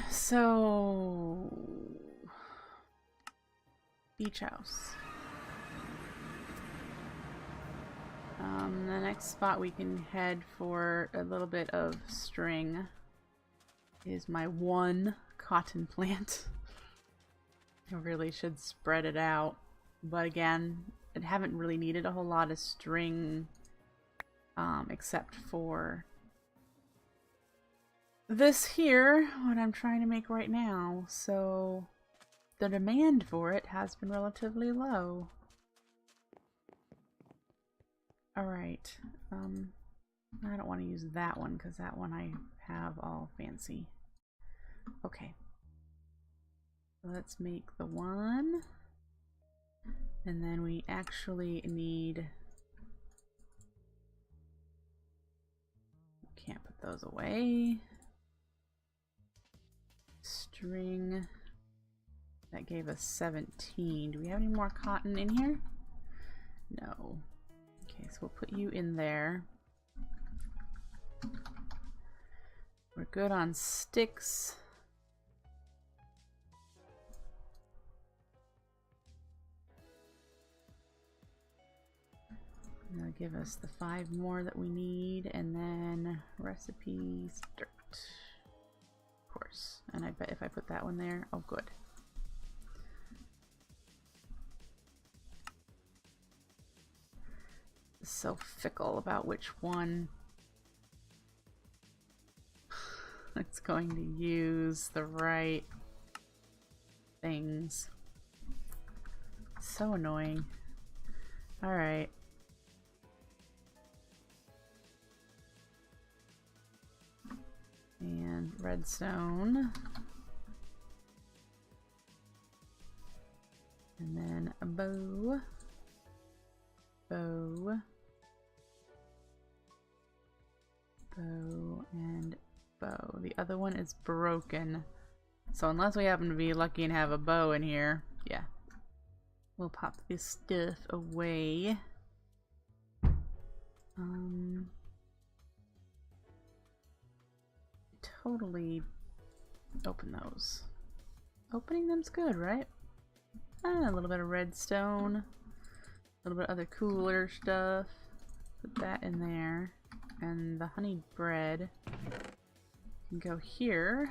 So beach house. The next spot we can head for a little bit of string is my one cotton plant. I really should spread it out, but again, I haven't really needed a whole lot of string except for this here, what I'm trying to make right now, so the demand for it has been relatively low. Alright, I don't want to use that one because that one I have all fancy. Okay. Let's make the one. And then we actually need... Can't put those away. String. That gave us 17. Do we have any more cotton in here? No. Okay, so we'll put you in there. We're good on sticks. That'll give us the 5 more that we need, and then recipes, dirt. Of course. And I bet if I put that one there, oh good. So fickle about which one it's going to use the right things. So annoying. Alright. And redstone. And then a bow. Bow. Bow and bow. The other one is broken. So unless we happen to be lucky and have a bow in here, yeah. We'll pop this stuff away. Totally open those. Opening them's good, right? Ah, a little bit of redstone. A little bit of other cooler stuff. Put that in there. And the honey bread can go here.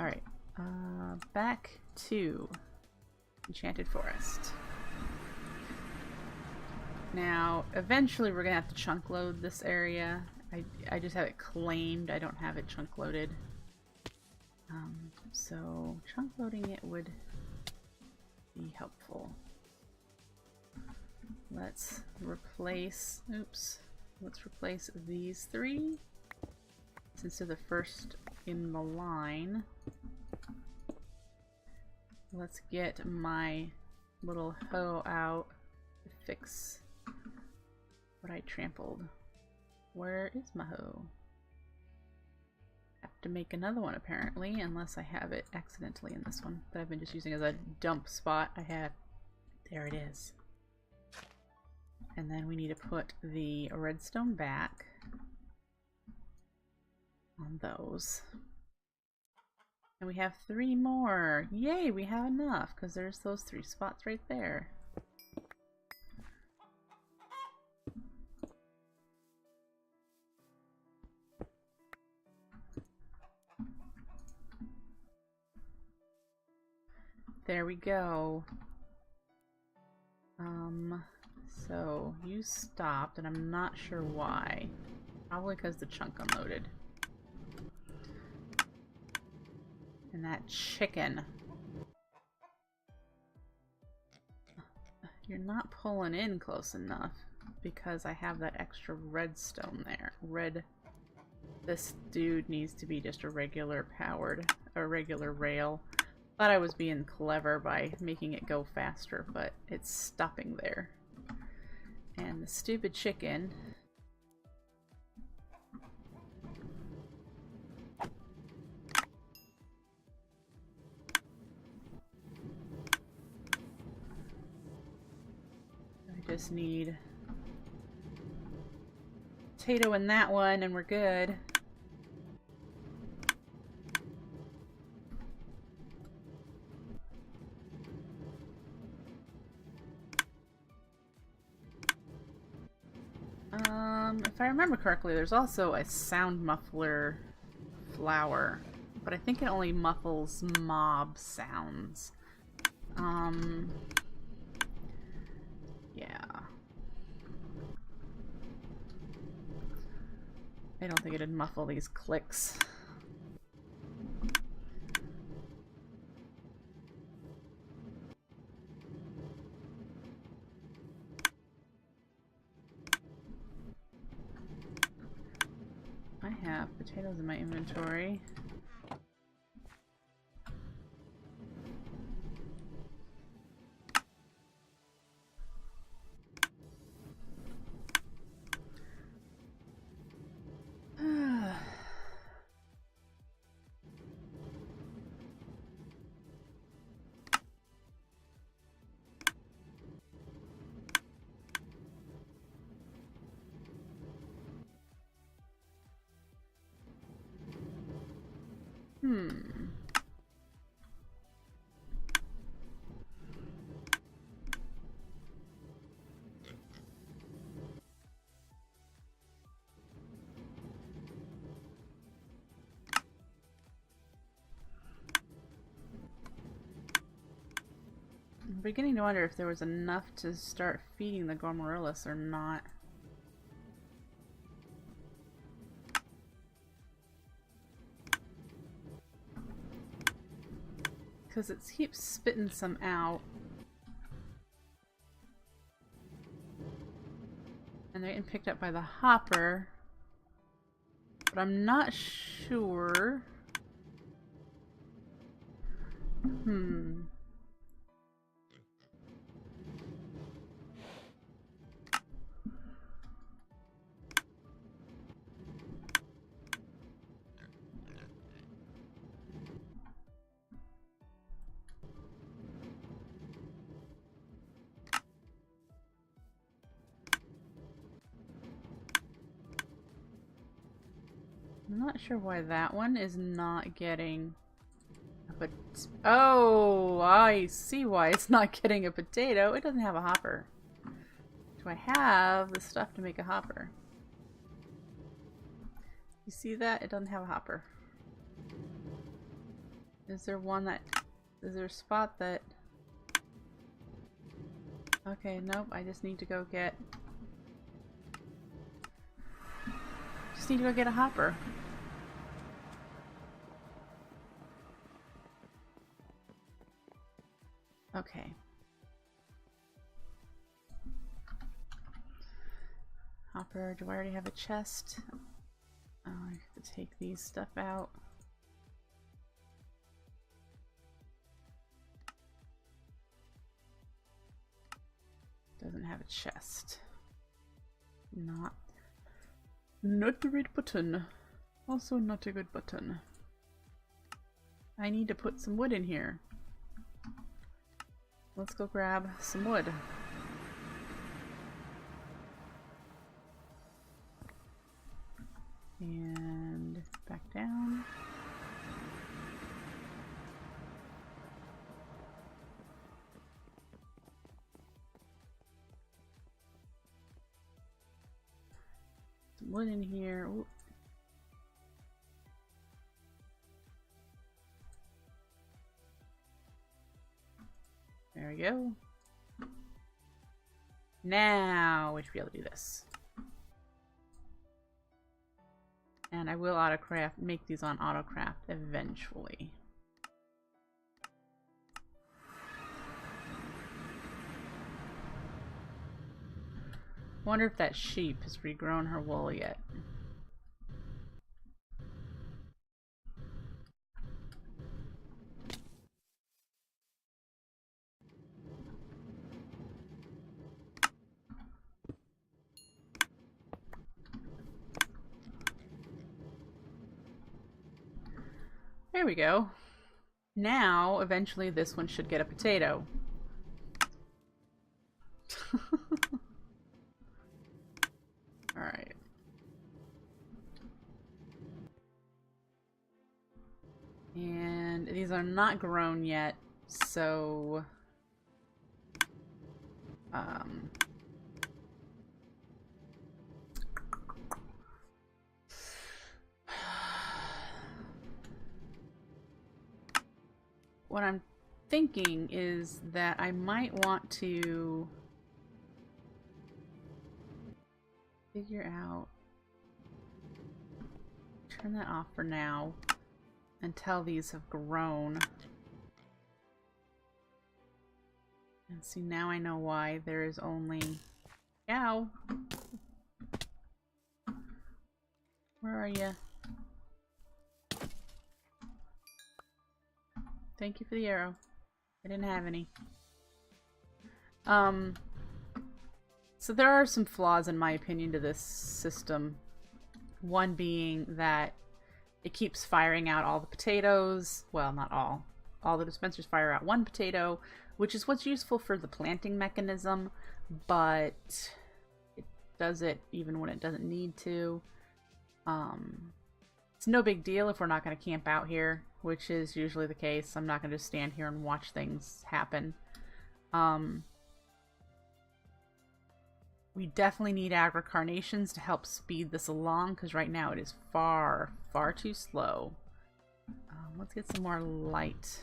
Alright, back to Enchanted Forest. Now, eventually we're gonna have to chunk load this area. I just have it claimed, I don't have it chunk loaded. So chunk loading it would be helpful. Let's replace, let's replace these 3 since they're the first in the line. Let's get my little hoe out to fix what I trampled. Where is my hoe? Have to make another one apparently, unless I have it accidentally in this one that I've been just using as a dump spot. I had. There it is. And then we need to put the redstone back on those. And we have 3 more. Yay, we have enough because there's those 3 spots right there. There we go. So you stopped, and I'm not sure why. Probably because the chunk unloaded. And that chicken. You're not pulling in close enough because I have that extra redstone there. This dude needs to be just a regular powered, a regular rail. Thought I was being clever by making it go faster, but it's stopping there. And the stupid chicken. I just need potato in that one and we're good. If I remember correctly, there's also a sound muffler flower, but I think it only muffles mob sounds. Yeah. I don't think it'd muffle these clicks. I have potatoes in my inventory. I'm beginning to wonder if there was enough to start feeding the Gourmaryllis or not. Because it keeps spitting some out. And they're getting picked up by the hopper. But I'm not sure. I'm not sure why that one is not getting a oh, I see why it's not getting a potato. It doesn't have a hopper. Do I have the stuff to make a hopper? You see that? It doesn't have a hopper. Is there one that... Is there a spot that... Okay, nope. I just need to go get... Just need to go get a hopper. Okay. Hopper, do I already have a chest? Oh, I have to take these stuff out. Doesn't have a chest. Not the right button. Also not a good button. I need to put some wood in here. Let's go grab some wood. And back down. Some wood in here. Ooh. There we go. Now we should be able to do this. And I will make these on AutoCraft eventually. Wonder if that sheep has regrown her wool yet. There we go. Now, eventually this one should get a potato. Alright. And these are not grown yet, so... what I'm thinking is that I might want to figure out, turn that off for now until these have grown. And see, now I know why there is only... Ow! Where are you? Thank you for the arrow. I didn't have any. So there are some flaws in my opinion to this system. One being that it keeps firing out all the potatoes. Well, not all. All the dispensers fire out one potato, which is what's useful for the planting mechanism, but it does it even when it doesn't need to. It's no big deal if we're not going to camp out here, which is usually the case. I'm not going to just stand here and watch things happen. We definitely need Agricarnations to help speed this along, because right now it is far, far too slow. Let's get some more light.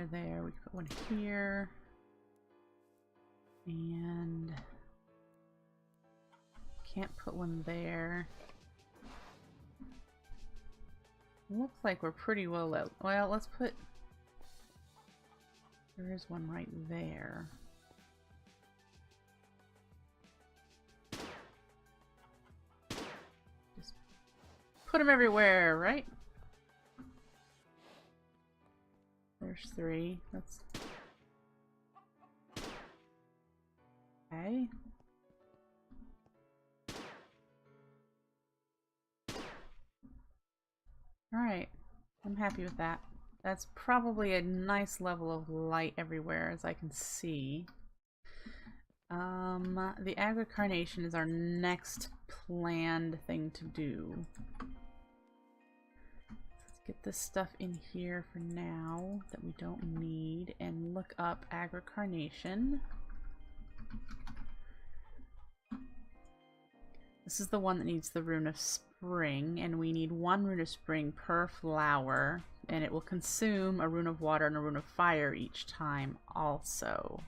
There. We can put one here. And can't put one there. Looks like we're pretty well out. Well, let's put... There is one right there. Just put them everywhere, right? There's 3. That's... Okay. Alright. I'm happy with that. That's probably a nice level of light everywhere, as I can see. The Agricarnation is our next planned thing to do. Let's get this stuff in here for now that we don't need, and look up Agricarnation. This is the one that needs the Rune of Spring, and we need 1 Rune of Spring per flower, and it will consume a Rune of Water and a Rune of Fire each time also.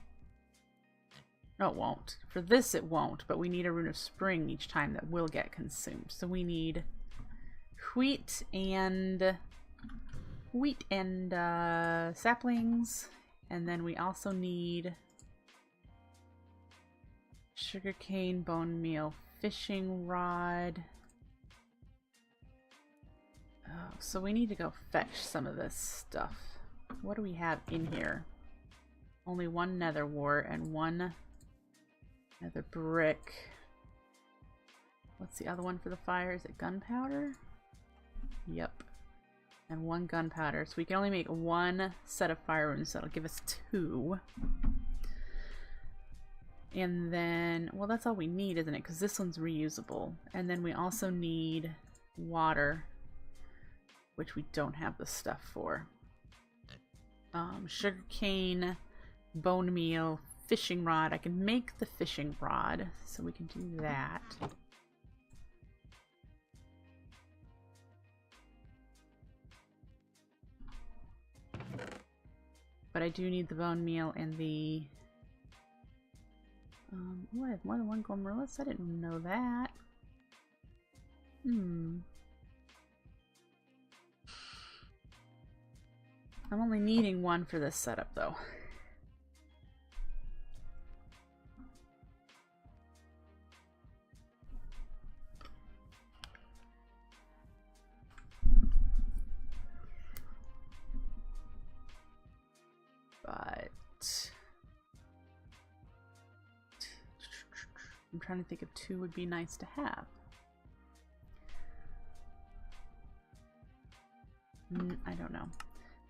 No, it won't. For this it won't, but we need a Rune of Spring each time that will get consumed. So we need wheat and saplings, and then we also need sugarcane, bone meal, fishing rod. Oh, so we need to go fetch some of this stuff. What do we have in here? Only 1 nether wart and 1 nether brick. What's the other one for the fire? Is it gunpowder? Yep. And 1 gunpowder. So we can only make 1 set of fire runes, so that'll give us 2. And then, well, that's all we need, isn't it? Because this one's reusable. And then we also need water, which we don't have the stuff for. Sugarcane, bone meal, fishing rod. I can make the fishing rod, so we can do that. But I do need the bone meal and the... oh, I have more than 1 Glomerulus? I didn't know that. I'm only needing 1 for this setup, though. But... I'm trying to think if 2 would be nice to have. I don't know.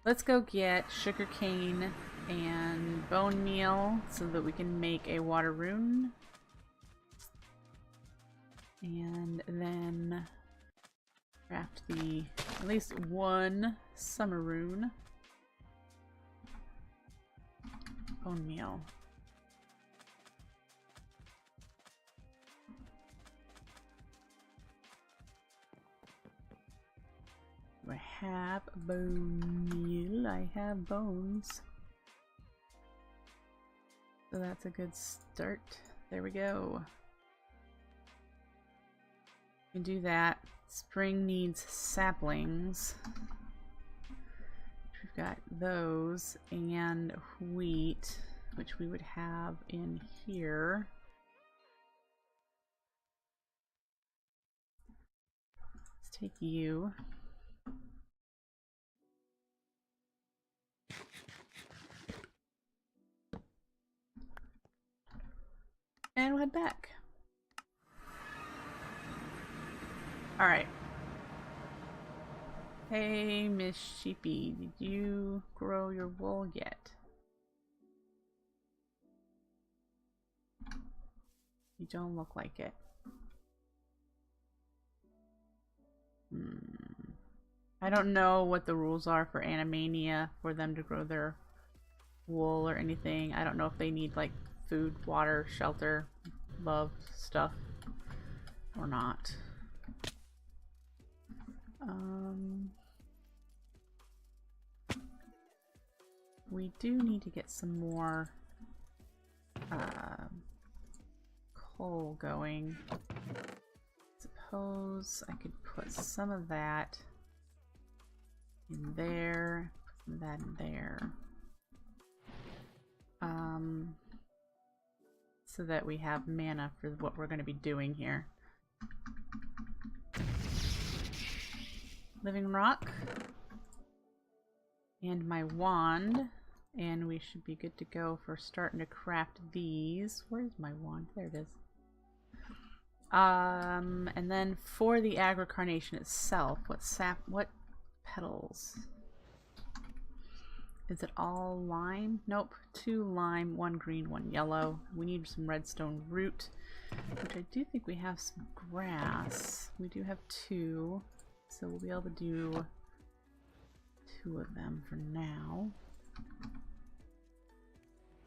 Let's go get sugarcane and bone meal so that we can make a water rune. And then craft at least 1 summer rune. Bone meal. Do I have bone meal? I have bones. So that's a good start. There we go. We can do that. Spring needs saplings. We've got those and wheat, which we would have in here. Let's take you. And we'll head back. Alright. Hey, Miss Sheepy, did you grow your wool yet? You don't look like it. I don't know what the rules are for Animania for them to grow their wool or anything. I don't know if they need like food, water, shelter, love stuff or not. We do need to get some more coal going. Suppose I could put some of that in there, put some of that in there. So that we have mana for what we're going to be doing here. Living rock. And my wand. And we should be good to go for starting to craft these. Where's my wand? There it is. And then for the Agricarnation itself, what petals? Is it all lime? Nope. 2 lime, 1 green, 1 yellow. We need some redstone root, which I do think we have some grass. We do have 2, so we'll be able to do 2 of them for now.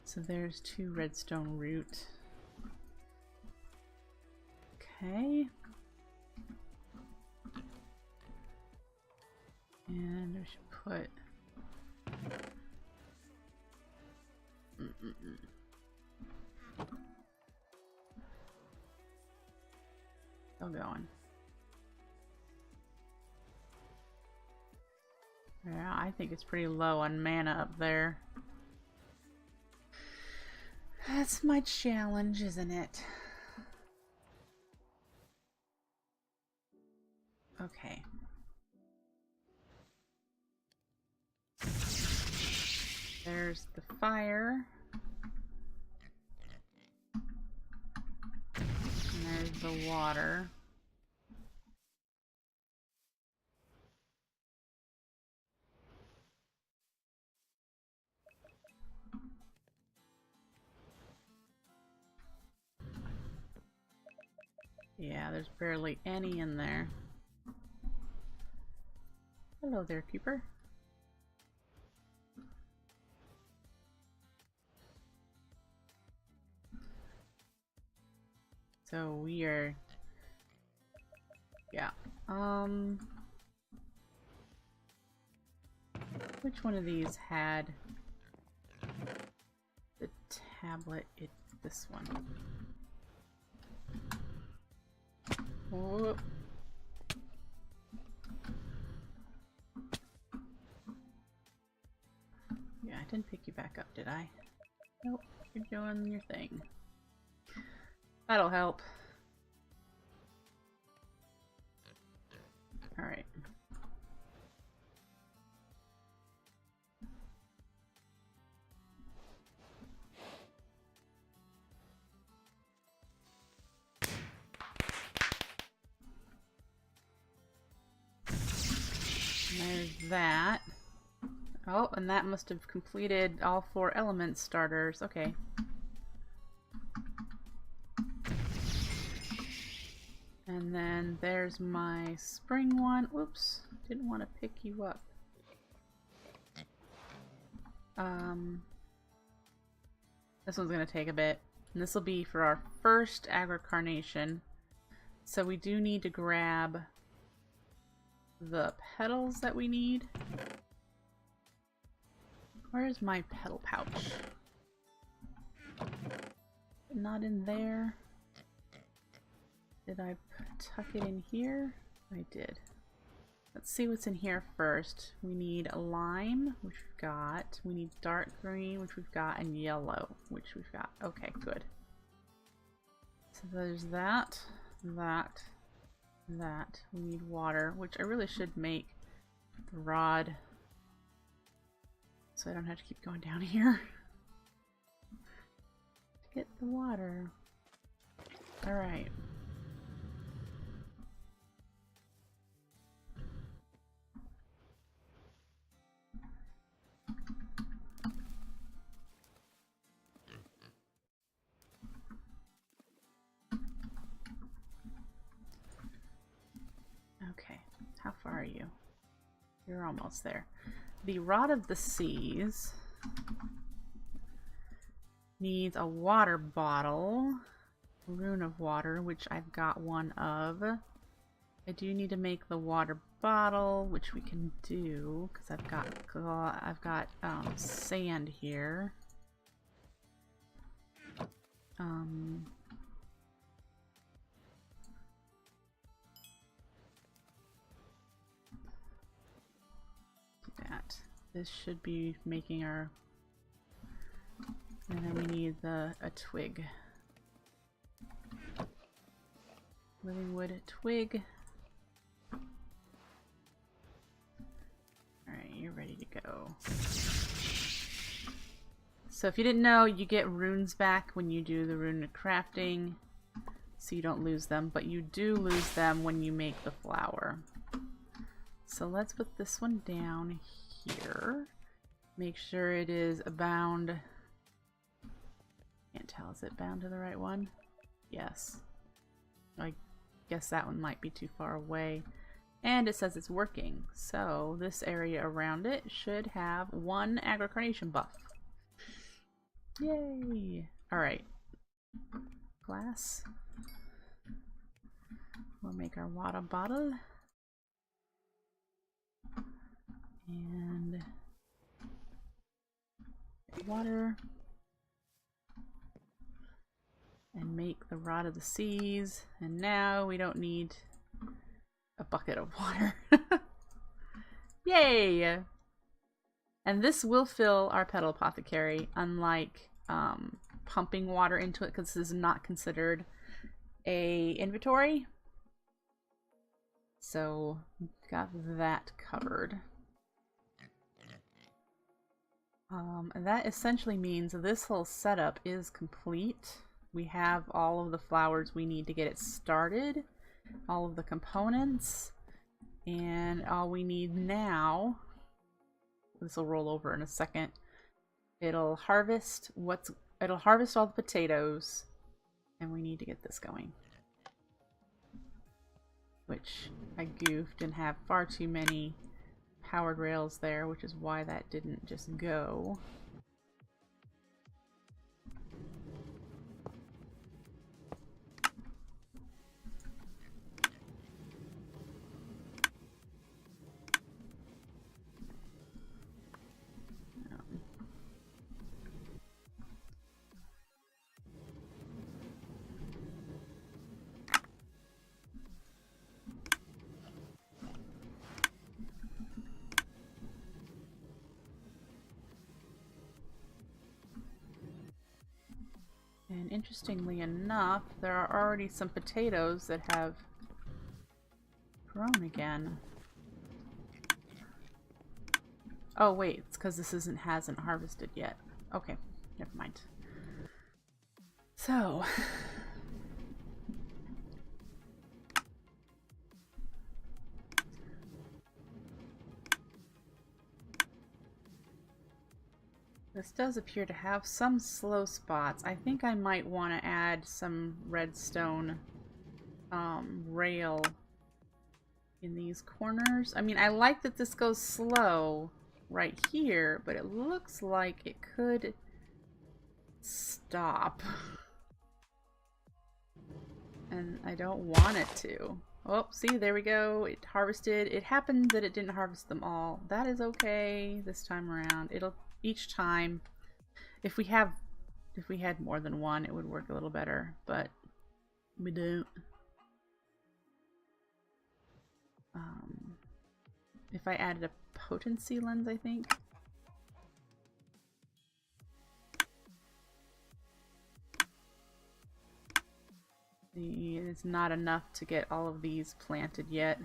So there's 2 redstone root. Okay. And we should put still going. Yeah, I think it's pretty low on mana up there. That's my challenge, isn't it? Okay. There's the fire. And there's the water. Yeah, there's barely any in there. Hello there, Keeper. So we are, yeah. Which one of these had the tablet? It's this one. Whoop. Yeah, I didn't pick you back up, did I? Nope, you're doing your thing. That'll help. Alright. There's that. Oh, and that must have completed all 4 element starters. Okay. And then there's my spring one. Oops, didn't want to pick you up. This one's going to take a bit. And this will be for our first Agricarnation. So we do need to grab the petals that we need. Where's my petal pouch? Not in there. Did I tuck it in here? I did. Let's see what's in here first. We need a lime, which we've got. We need dark green, which we've got, and yellow, which we've got. Okay, good. So there's that, that. We need water, which I really should make the rod so I don't have to keep going down here to get the water. Alright. Okay, how far are you? You're almost there. The Rod of the Seas needs a water bottle, rune of water, which I've got one of. I do need to make the water bottle, which we can do because I've got sand here. This should be making our, and then we need a twig. Living wood twig. Alright, you're ready to go. So if you didn't know, you get runes back when you do the rune crafting, so you don't lose them, but you do lose them when you make the flower. So let's put this one down here. Make sure it is bound. Can't tell, is it bound to the right one? Yes. I guess that one might be too far away. And it says it's working. So this area around it should have 1 Agricarnation buff. Yay! Alright. Glass. We'll make our water bottle. And water, and make the Rod of the Seas, and now we don't need a bucket of water. Yay! And this will fill our petal apothecary, unlike pumping water into it, because this is not considered a inventory. So got that covered. And that essentially means this whole setup is complete. We have all of the flowers we need to get it started, all of the components, and all we need now, this will roll over in a second, it'll harvest all the potatoes, and we need to get this going. Which I goofed and have far too many powered rails there, which is why that didn't just go. And interestingly enough, there are already some potatoes that have grown again. Oh wait, it's because this hasn't harvested yet. Okay, never mind. So this does appear to have some slow spots. I think I might want to add some redstone rail in these corners. I mean, I like that this goes slow right here, but it looks like it could stop. And I don't want it to. Oh, see, there we go. It harvested. It happened that it didn't harvest them all. That is okay this time around. It'll each time. If we had more than one, it would work a little better, but we don't. If I added a potency lens, I think. It's not enough to get all of these planted yet.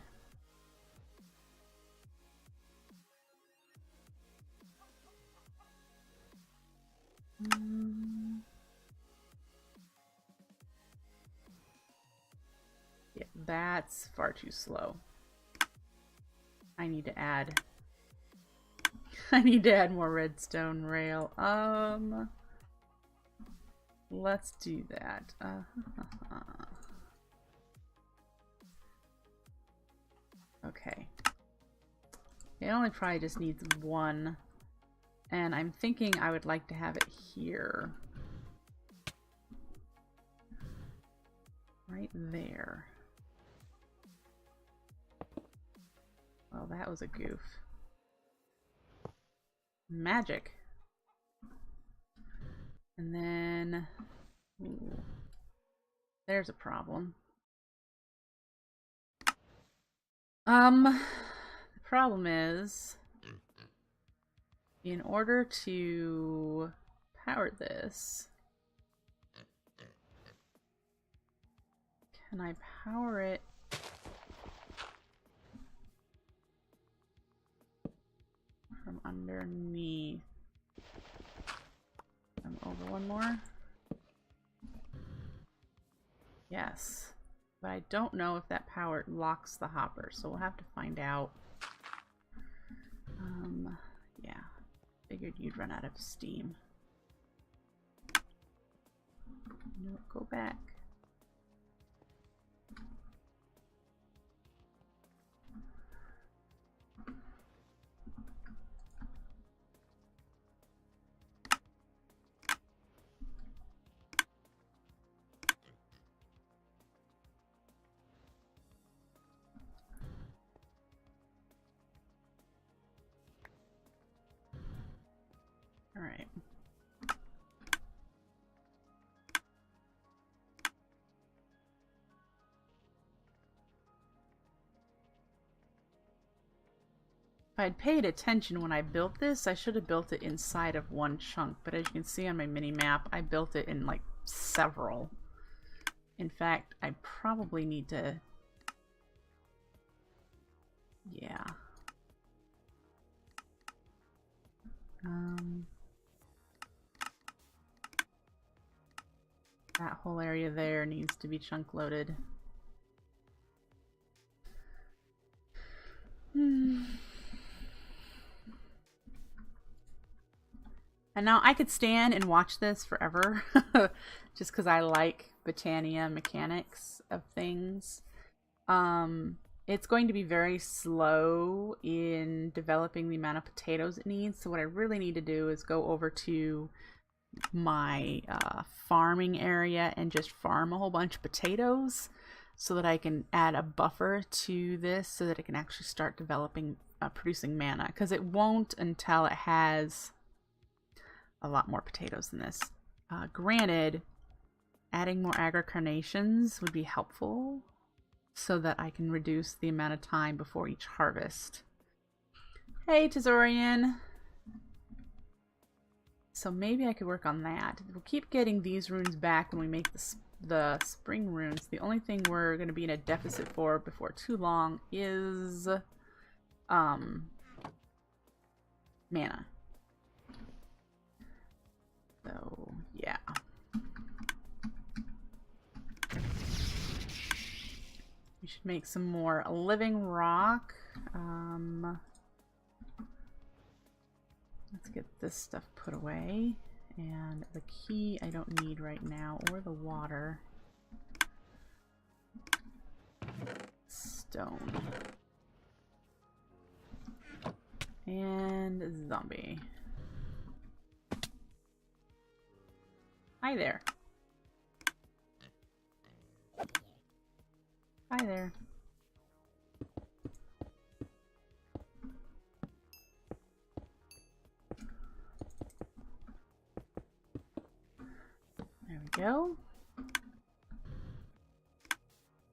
Yeah, that's far too slow. I need to add more redstone rail. Let's do that. Okay. It only probably just needs one. And I'm thinking I would like to have it here. Right there. Well, that was a goof. Magic. And then... Ooh, there's a problem. The problem is, in order to power this, can I power it from underneath? I'm over one more. Yes. But I don't know if that power locks the hopper, so we'll have to find out. Yeah. Figured you'd run out of steam. No, go back. All right. If I'd paid attention when I built this, I should have built it inside of one chunk, but as you can see on my mini map, I built it in like several. In fact, I probably need to... Yeah. That whole area there needs to be chunk loaded. And now I could stand and watch this forever just because I like Botania mechanics of things. It's going to be very slow in developing the amount of potatoes it needs. So what I really need to do is go over to my farming area and just farm a whole bunch of potatoes so that I can add a buffer to this so that it can actually start developing, producing mana. Because it won't until it has a lot more potatoes than this. Granted, adding more Agricarnations would be helpful so that I can reduce the amount of time before each harvest. Hey, Tazorian! So maybe I could work on that. We'll keep getting these runes back when we make the spring runes. The only thing we're going to be in a deficit for before too long is mana. So, yeah. We should make some more living rock. Let's get this stuff put away. And the key I don't need right now, or the water. Stone. And zombie. Hi there. Hi there. go.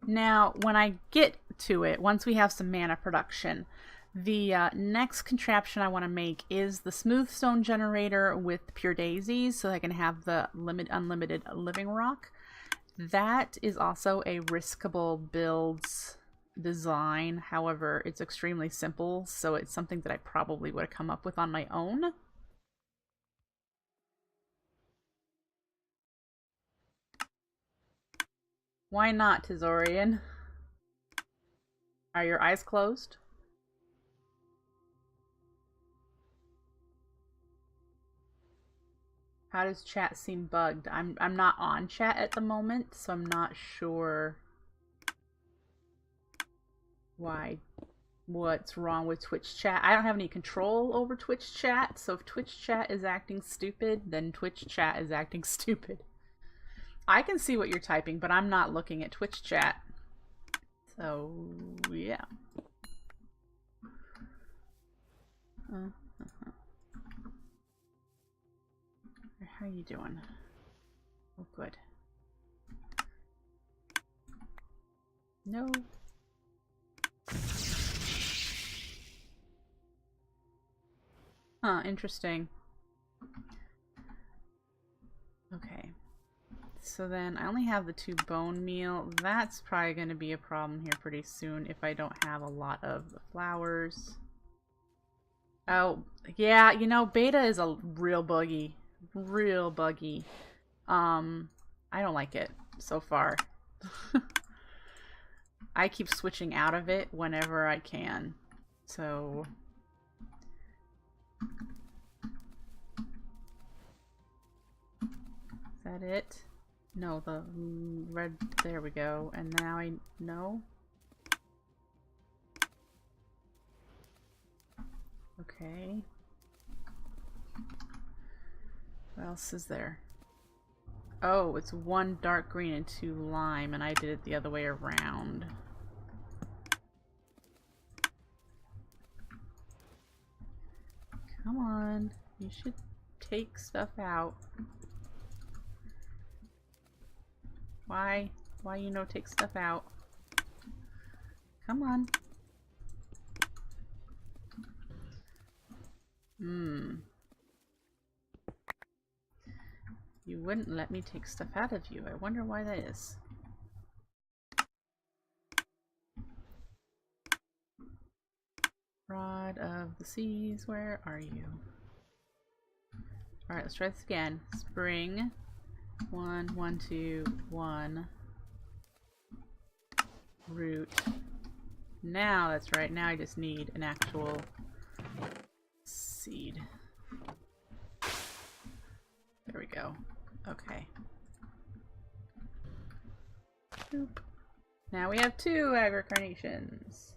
Now, when I get to it, once we have some mana production, the next contraption I want to make is the smooth stone generator with pure daisies, so I can have the unlimited living rock. That is also a riskable builds design. However, it's extremely simple, so it's something that I probably would have come up with on my own. Why not, Tizorian? Are your eyes closed? How does chat seem bugged? I'm not on chat at the moment, so I'm not sure what's wrong with Twitch chat. I don't have any control over Twitch chat, so if Twitch chat is acting stupid, then Twitch chat is acting stupid. I can see what you're typing, but I'm not looking at Twitch chat. So, yeah. How you doing? Oh, good. No. Huh, interesting. Okay. So then I only have the 2 bone meal. That's probably going to be a problem here pretty soon if I don't have a lot of the flowers. Oh, yeah, you know, beta is a real buggy. Real buggy. I don't like it so far. I keep switching out of it whenever I can. So is that it? No, the red, there we go. And now I know. Okay. What else is there? Oh, it's 1 dark green and 2 lime, and I did it the other way around. Come on, you should take stuff out. Why you no take stuff out? Come on. You wouldn't let me take stuff out of you. I wonder why that is. Rod of the Seas, where are you? Alright, let's try this again. Spring. 1, 1, 2, 1. Root. Now, that's right. Now I just need an actual seed. There we go. Okay. Boop. Now we have 2 Agricarnations.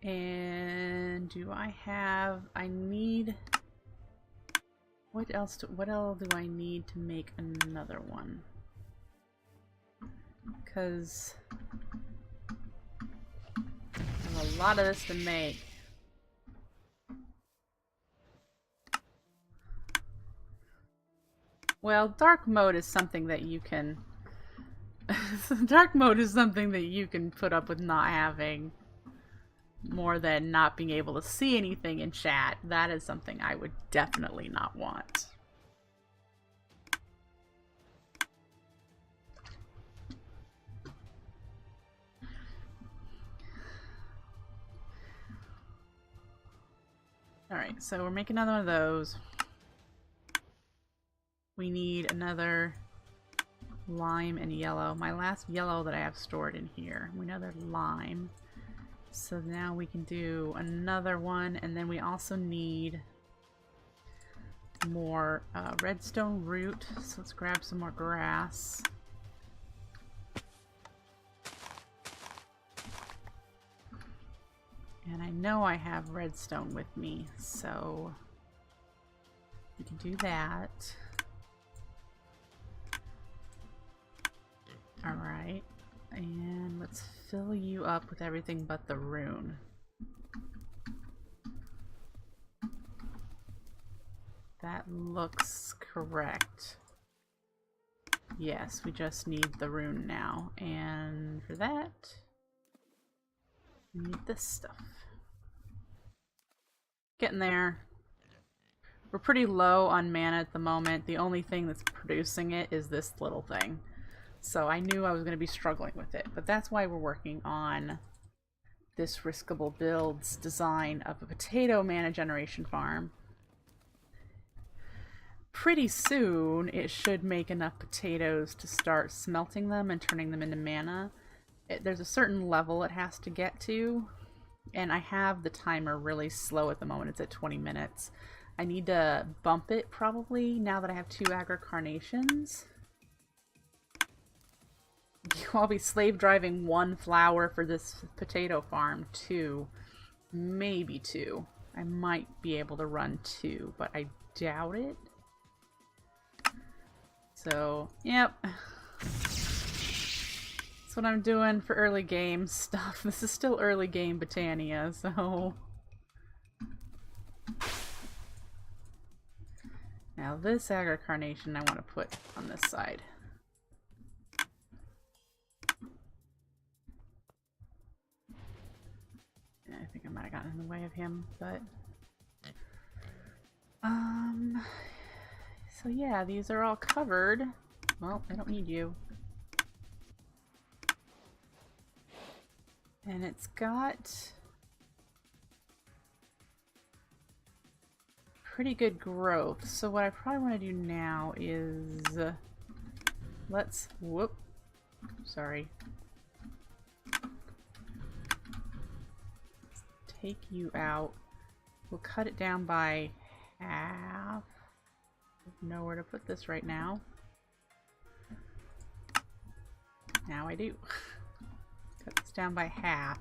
And do I have, I need, what else do I need to make another one? Because there's a lot of this to make. Well, dark mode is something that you can dark mode is something that you can put up with not having, more than not being able to see anything in chat. That is something I would definitely not want. Alright, so we're making another one of those. We need another lime and yellow. My last yellow that I have stored in here. Another lime. So now we can do another one, and then we also need more redstone root. So let's grab some more grass. And I know I have redstone with me, so we can do that. Alright, and let's fill you up with everything but the rune. That looks correct. Yes, we just need the rune now. And for that, we need this stuff. Getting there. We're pretty low on mana at the moment. The only thing that's producing it is this little thing. So I knew I was going to be struggling with it. But that's why we're working on this riskable builds design of a potato mana generation farm. Pretty soon it should make enough potatoes to start smelting them and turning them into mana. There's a certain level it has to get to, and I have the timer really slow at the moment. It's at 20 minutes. I need to bump it probably now that I have 2 Agricarnations. I'll be slave driving 1 flower for this potato farm, 2, maybe 2. I might be able to run 2, but I doubt it. So, yep. That's what I'm doing for early game stuff. This is still early game Botania, so... Now this Agricarnation I want to put on this side. Yeah, I think I might have gotten in the way of him, but... So yeah, these are all covered. Well, I don't need you. And it's got pretty good growth. So what I probably want to do now is let's sorry. Take you out. We'll cut it down by half. Know where to put this right now. Now I do. Cut this down by half.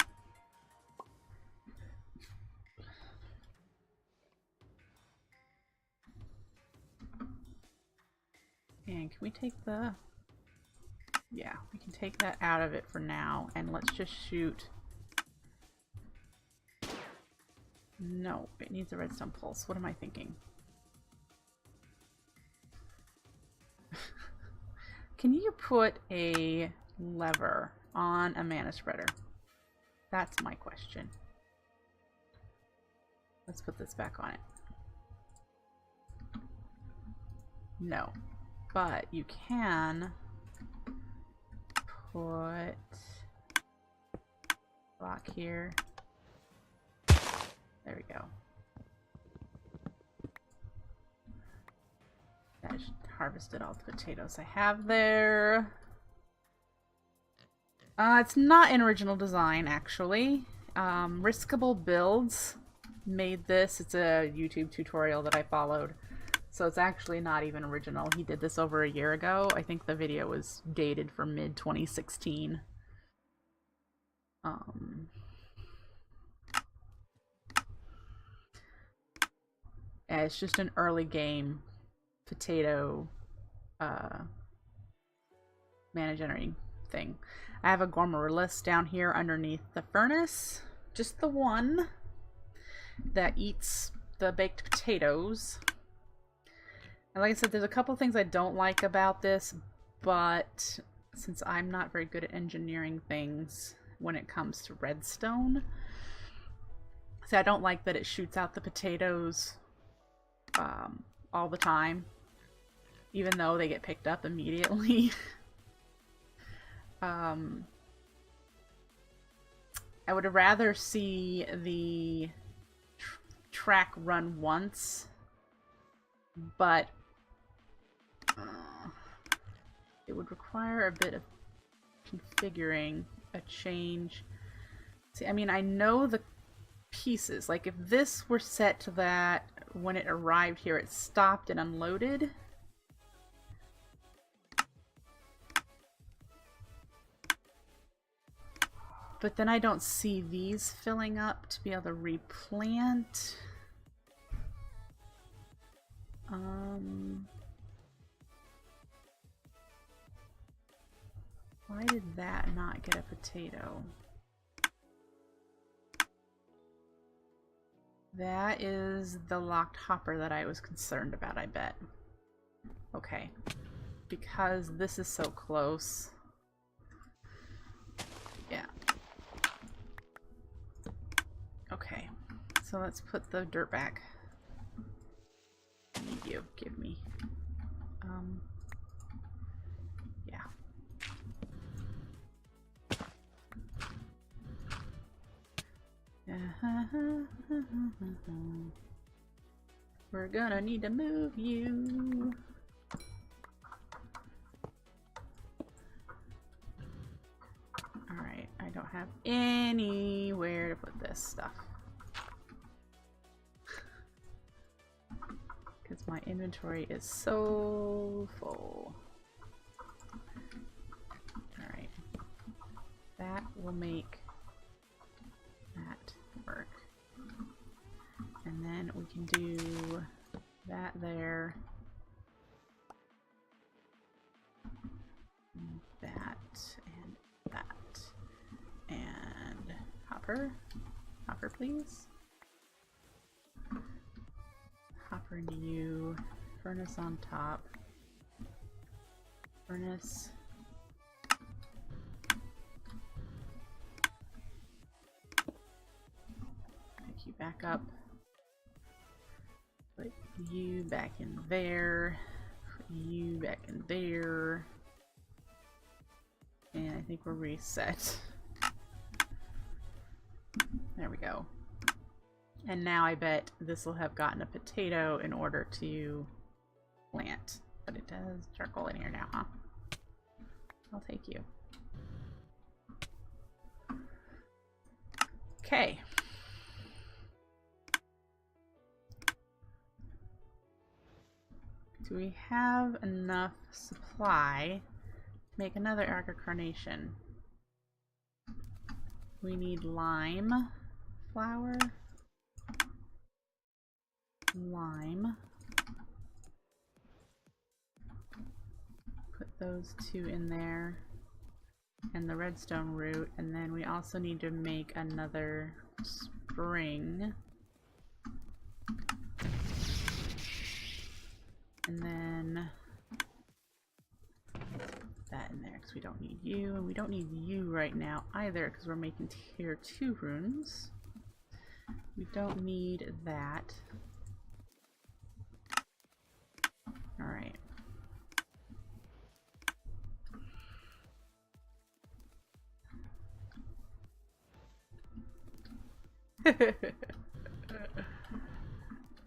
And can we take the... Yeah, we can take that out of it for now. And let's just shoot... No, it needs a redstone pulse. What am I thinking? Can you put a lever on a mana spreader? That's my question. Let's put this back on it. No. But you can put block here. There we go. I just harvested all the potatoes I have there. It's not an original design, actually. Riskable Builds made this. It's a YouTube tutorial that I followed. So it's actually not even original. He did this over a year ago. I think the video was dated for mid-2016. Yeah, it's just an early game potato mana generating thing. I have a Gormorillus down here underneath the furnace. Just the one that eats the baked potatoes. And like I said, there's a couple things I don't like about this, but since I'm not very good at engineering things when it comes to redstone, see, I don't like that it shoots out the potatoes all the time, even though they get picked up immediately. I would rather see the track run once, but it would require a bit of configuring a change. See, I mean, I know the pieces. Like, if this were set to that when it arrived here, it stopped and unloaded. But then I don't see these filling up to be able to replant. Why did that not get a potato? That is the locked hopper that I was concerned about, I bet. Okay. Because this is so close. Yeah. Okay. So let's put the dirt back. I need you. Give me. Yeah. We're gonna need to move you. Alright, I don't have anywhere to put this stuff. Because my inventory is so full. Alright. That will make that work. And then we can do that there. That and that. And hopper. Hopper, please. Hopper into you. Furnace on top. Furnace. Pick you back up. Put you back in there. Put you back in there. And I think we're reset. There we go. And now I bet this will have gotten a potato in order to plant. But it does charcoal in here now, huh? I'll take you. Okay. Do we have enough supply to make another Agricarnation? We need lime flour. Lime. Put those two in there. And the redstone root. And then we also need to make another spring. And then that in there because we don't need you. And we don't need you right now either because we're making tier 2 runes. We don't need that. Alright.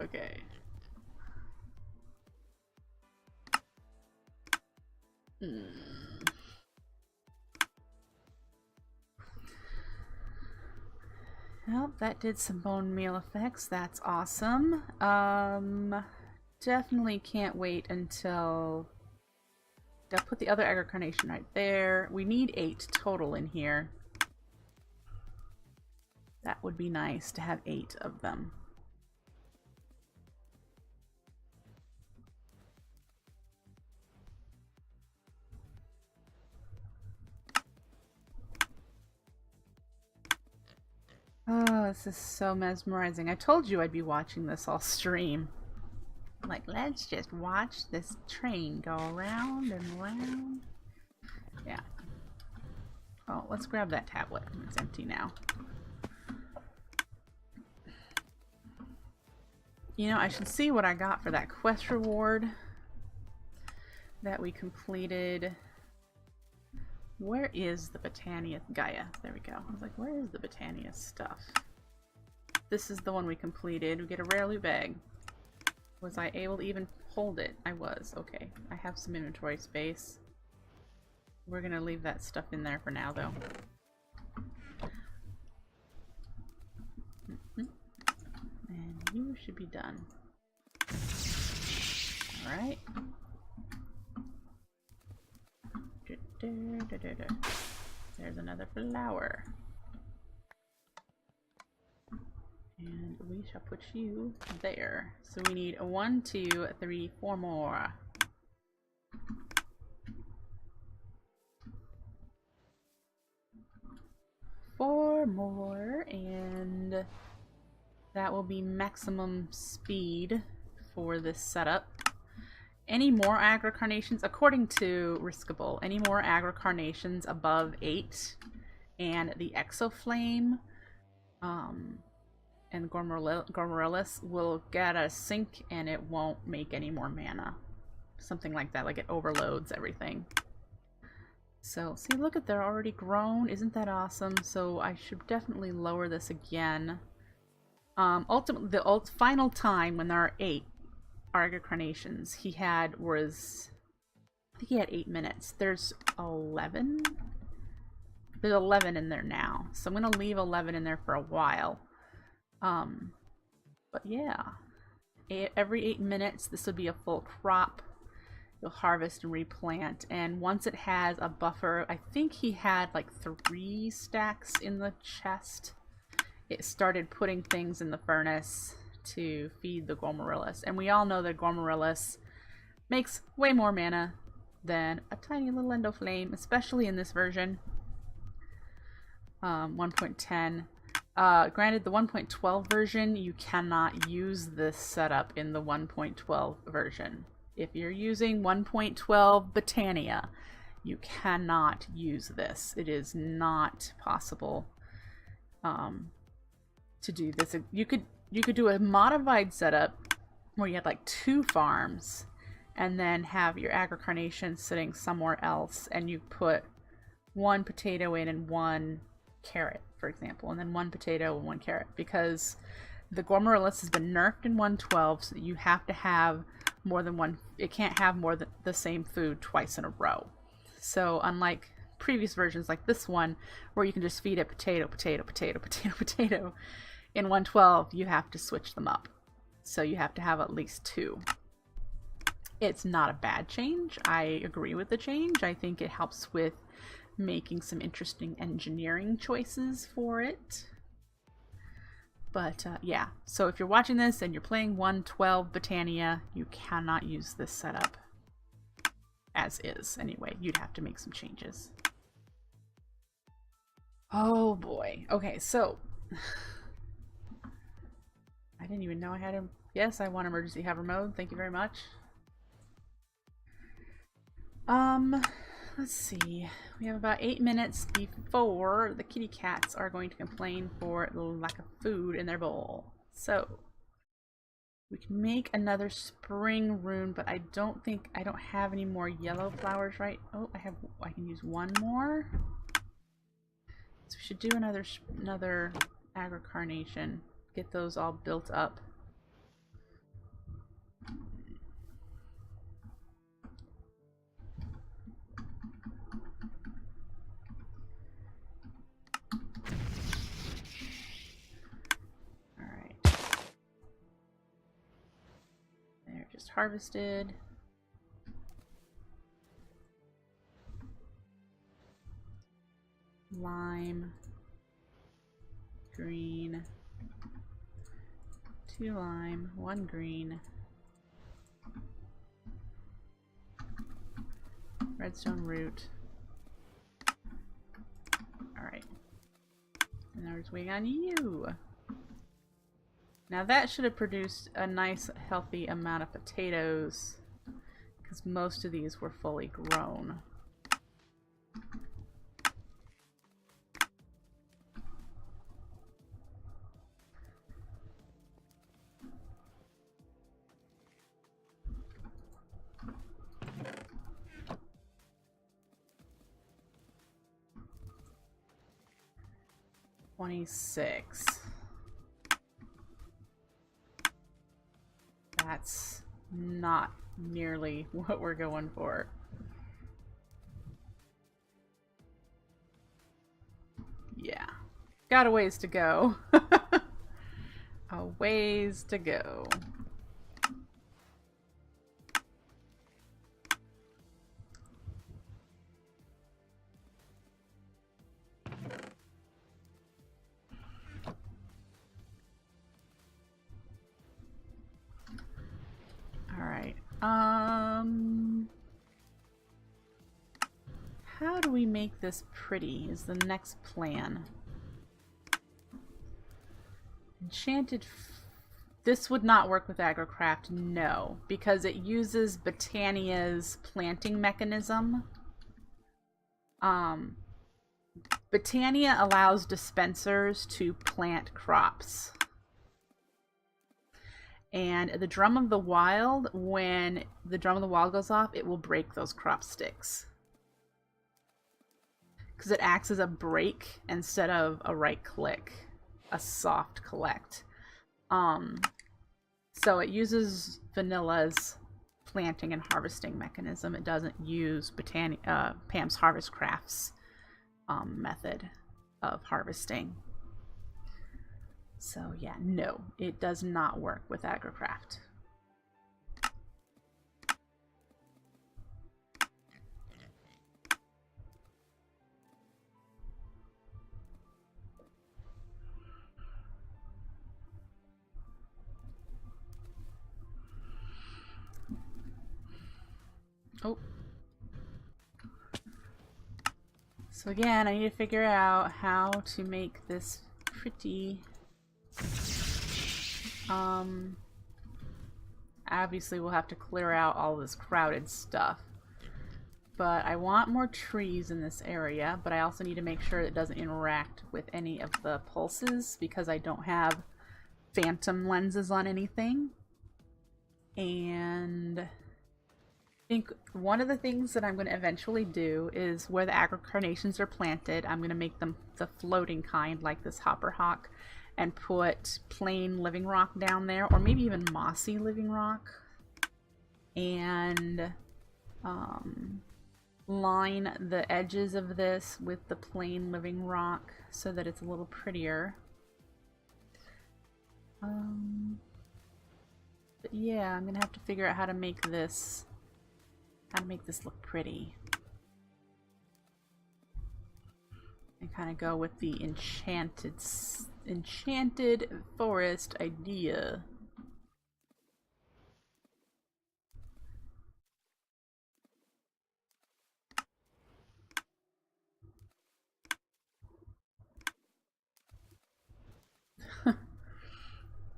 Okay. Well, that did some bone meal effects. That's awesome. Definitely can't wait until... I'll put the other Agricarnation right there. We need 8 total in here. That would be nice to have 8 of them. Oh, this is so mesmerizing. I told you I'd be watching this all stream. Like, let's just watch this train go around and around. Yeah. Oh, let's grab that tablet. It's empty now. You know, I should see what I got for that quest reward that we completed. Where is the Botania Gaia? There we go. I was like, where is the Botania stuff? This is the one we completed. We get a rare loot bag. Was I able to even hold it? I was. Okay. I have some inventory space. We're gonna leave that stuff in there for now, though. And you should be done. Alright. There's another flower. And we shall put you there. So we need 1, 2, 3, 4 more. Four more, and That will be maximum speed for this setup. Any more Agricarnations, according to Riskable, any more Agricarnations above 8 and the Exoflame and Gormorillus will get a sink and it won't make any more mana. Something like that, like it overloads everything. So, see, look at, they're already grown. Isn't that awesome? So I should definitely lower this again. Ultimately, the final time when there are 8 Agricarnations he had was, I think he had 8 minutes. There's 11? There's 11 in there now. So I'm going to leave 11 in there for a while. But yeah. Every 8 minutes, this would be a full crop. You'll harvest and replant. And once it has a buffer, I think he had like 3 stacks in the chest. It started putting things in the furnace to feed the Gormorillus. And we all know that Gormorillus makes way more mana than a tiny little Endoflame, especially in this version. 1.10. Granted, the 1.12 version, you cannot use this setup in the 1.12 version. If you're using 1.12 Botania, you cannot use this. It is not possible to do this. You could do a modified setup where you had like 2 farms and then have your Agricarnation sitting somewhere else, and you put 1 potato in and 1 carrot, for example, and then 1 potato and 1 carrot, because the Gormorillus has been nerfed in 1.12, so that you have to have more than one. It can't have more than the same food twice in a row. So unlike previous versions like this one, where you can just feed it potato, potato, potato, potato, potato, in 1.12 you have to switch them up. So you have to have at least 2. It's not a bad change. I agree with the change. I think it helps with making some interesting engineering choices for it. But yeah, so if you're watching this and you're playing 1.12 Botania, you cannot use this setup as is. Anyway, you'd have to make some changes. Oh boy. Okay, so I didn't even know I had him. Yes, I want emergency hover mode. Thank you very much. Let's see. We have about 8 minutes before the kitty cats are going to complain for the lack of food in their bowl. So we can make another spring rune, but I don't have any more yellow flowers, right? Oh, I can use 1 more. So we should do another Agricarnation. Get those all built up. Just harvested. Lime. Green. 2 lime. 1 green. Redstone root. Alright. And now we're just waiting on you. Now that should have produced a nice healthy amount of potatoes, because most of these were fully grown. $26. That's not nearly what we're going for. Yeah. Got a ways to go. A ways to go. Alright, how do we make this pretty is the next plan. enchanted... This would not work with Agricarnations, no, because it uses Botania's planting mechanism. Botania allows dispensers to plant crops. And the Drum of the Wild, when the Drum of the Wild goes off, it will break those crop sticks. Because it acts as a break instead of a right click, a soft collect. So it uses Vanilla's planting and harvesting mechanism. It doesn't use Pam's HarvestCraft's method of harvesting. So yeah, no, it does not work with Agricarnations. Oh. So again, I need to figure out how to make this pretty. Obviously we'll have to clear out all this crowded stuff. But I want more trees in this area, but I also need to make sure it doesn't interact with any of the pulses because I don't have phantom lenses on anything. And I think one of the things that I'm going to eventually do is where the Agricarnations are planted, I'm going to make them the floating kind, like this hopper hawk, and put plain living rock down there, or maybe even mossy living rock, and line the edges of this with the plain living rock so that it's a little prettier. But yeah, I'm gonna have to figure out how to make this look pretty. And kind of go with the enchanted forest idea.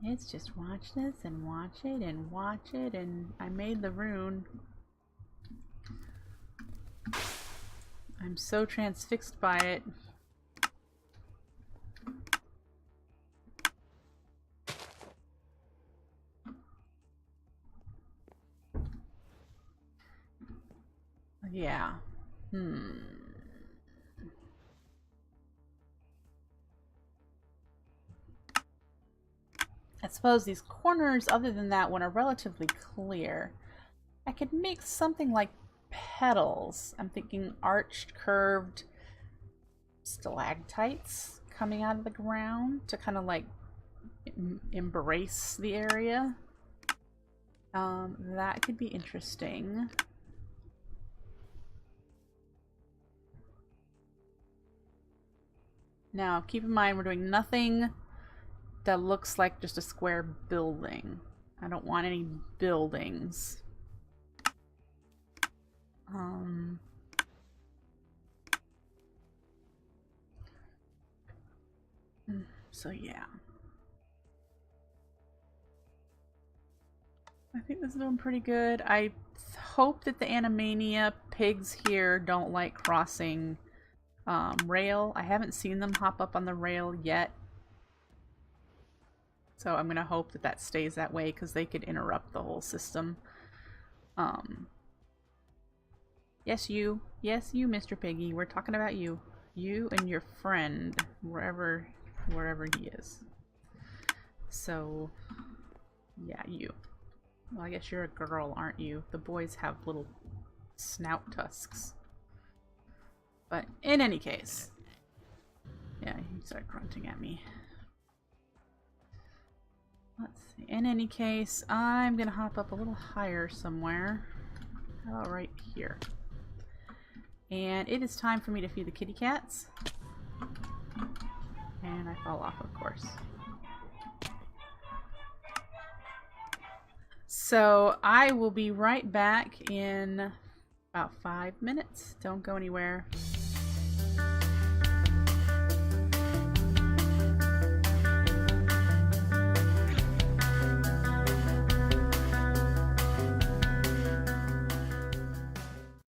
It's just watch this and watch it and watch it, and I made the rune. I'm so transfixed by it. Yeah. I suppose these corners, other than that one, are relatively clear. I could make something like petals. I'm thinking arched, curved stalactites coming out of the ground to kind of like embrace the area. That could be interesting. Now, keep in mind we're doing nothing that looks like just a square building. I don't want any buildings. So yeah. I think this is doing pretty good. I hope that the Animania pigs here don't like crossing rail. I haven't seen them hop up on the rail yet. So I'm going to hope that that stays that way because they could interrupt the whole system. Yes, you. Yes, you, Mr. Piggy. We're talking about you. You and your friend, wherever he is. So, yeah, you. Well, I guess you're a girl, aren't you? The boys have little snout tusks. But in any case, yeah, he started grunting at me. Let's see. In any case, I'm gonna hop up a little higher somewhere. How about right here? And it is time for me to feed the kitty cats. And I fall off, of course. So I will be right back in about 5 minutes. Don't go anywhere.